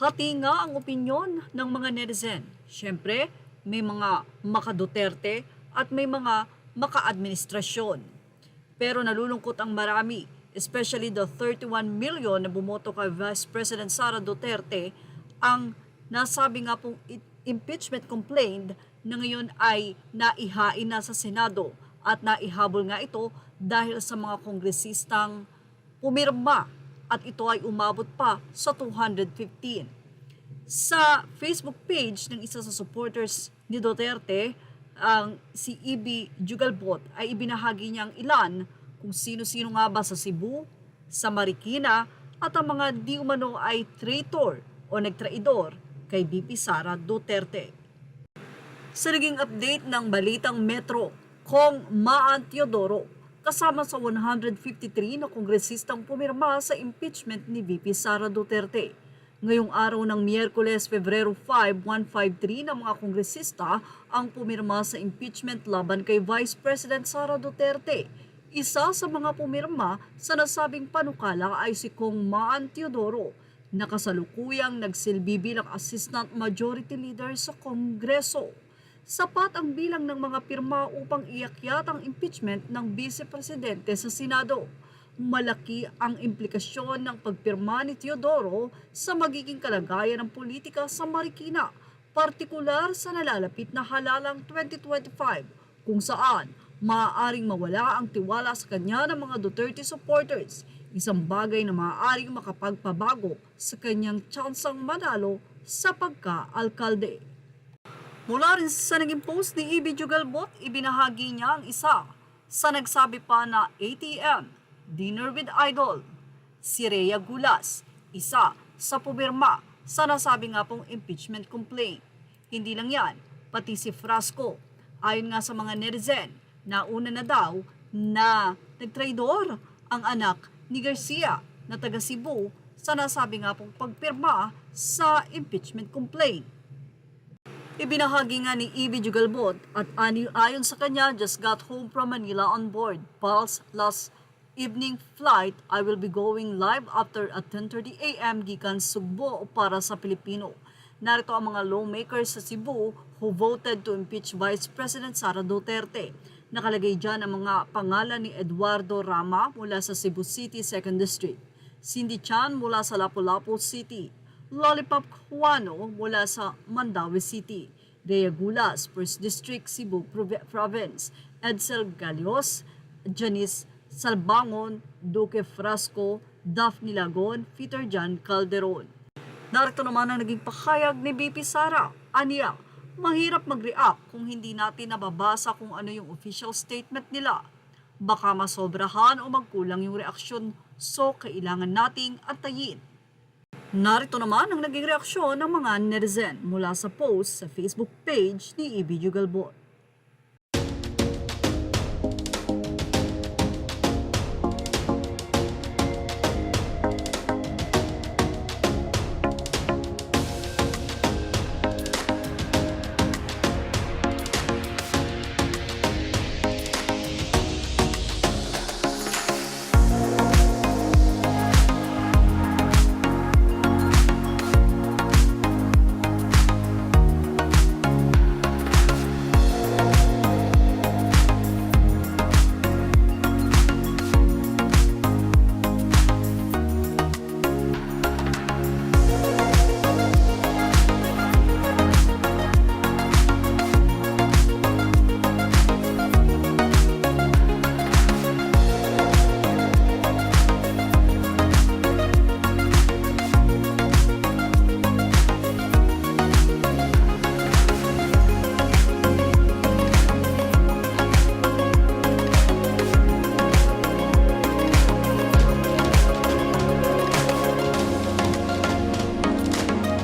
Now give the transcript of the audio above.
Hati nga ang opinyon ng mga netizen. Siyempre, may mga maka-Duterte at may mga maka-administrasyon. Pero nalulungkot ang marami, especially the 31 million na bumoto kay Vice President Sara Duterte, ang nasabi nga pong impeachment complaint na ngayon ay naihain na sa Senado at naihabol nga ito dahil sa mga kongresistang pumirma at ito ay umabot pa sa 215. Sa Facebook page ng isa sa supporters ni Duterte, si E.B. Jugalbot ay ibinahagi niya ang ilan kung sino-sino nga ba sa Cebu, sa Marikina at ang mga di umano ay traitor o nagtraidor kay BP Sara Duterte. Sa naging update ng Balitang Metro, Kong Maan Teodoro, kasama sa 153 na kongresistang pumirma sa impeachment ni VP Sara Duterte. Ngayong araw ng Miyerkules, Pebrero 5, 153 ng mga kongresista ang pumirma sa impeachment laban kay Vice President Sara Duterte. Isa sa mga pumirma sa nasabing panukala ay si Kong Maan Teodoro, na kasalukuyang nagsilbi bilang Assistant Majority Leader sa Kongreso. Sapat ang bilang ng mga pirma upang iakyat ang impeachment ng Vice Presidente sa Senado. Malaki ang implikasyon ng pagpirma ni Teodoro sa magiging kalagayan ng politika sa Marikina, partikular sa nalalapit na halalang 2025, kung saan maaaring mawala ang tiwala sa kanya ng mga Duterte supporters, isang bagay na maaaring makapagpabago sa kanyang tsansang manalo sa pagka-alkalde. Mula rin sa naging post ni E.B. Jugalbot, ibinahagi niya ang isa sa nagsabi pa na ATM, Dinner with Idol, si Rhea Gulas, isa sa pumirma sa nasabi nga pong impeachment complaint. Hindi lang yan, pati si Frasco. Ayon nga sa mga netizen, nauna na daw na nagtraidor ang anak ni Garcia na taga Cebu sa nasabi nga pong pagpirma sa impeachment complaint. Ibinahagi nga ni E.B. Jugalbot at ayon sa kanya, just got home from Manila on board Pulse last evening flight. I will be going live after at 10:30 a.m. gikan Sugbo para sa Pilipino. Narito ang mga lawmakers sa Cebu who voted to impeach Vice President Sara Duterte. Nakalagay dyan ang mga pangalan ni Eduardo Rama mula sa Cebu City 2nd District, Cindy Chan mula sa Lapu-Lapu City, Lollipop Juano mula sa Mandaue City, Rhea Gulas, 1st District, Cebu Province, Edsel Galios, Janice Salbangon, Duque Frasco, Daphne Lagon, Peter Jan Calderon. Narito naman ang naging pahayag ni BP Sara. Aniya, mahirap mag-react kung hindi natin nababasa kung ano yung official statement nila. Baka masobrahan o magkulang yung reaksyon, so kailangan nating antayin. Narito naman ang naging reaksyon ng mga netizen mula sa post sa Facebook page ni E.B. Jugalbot.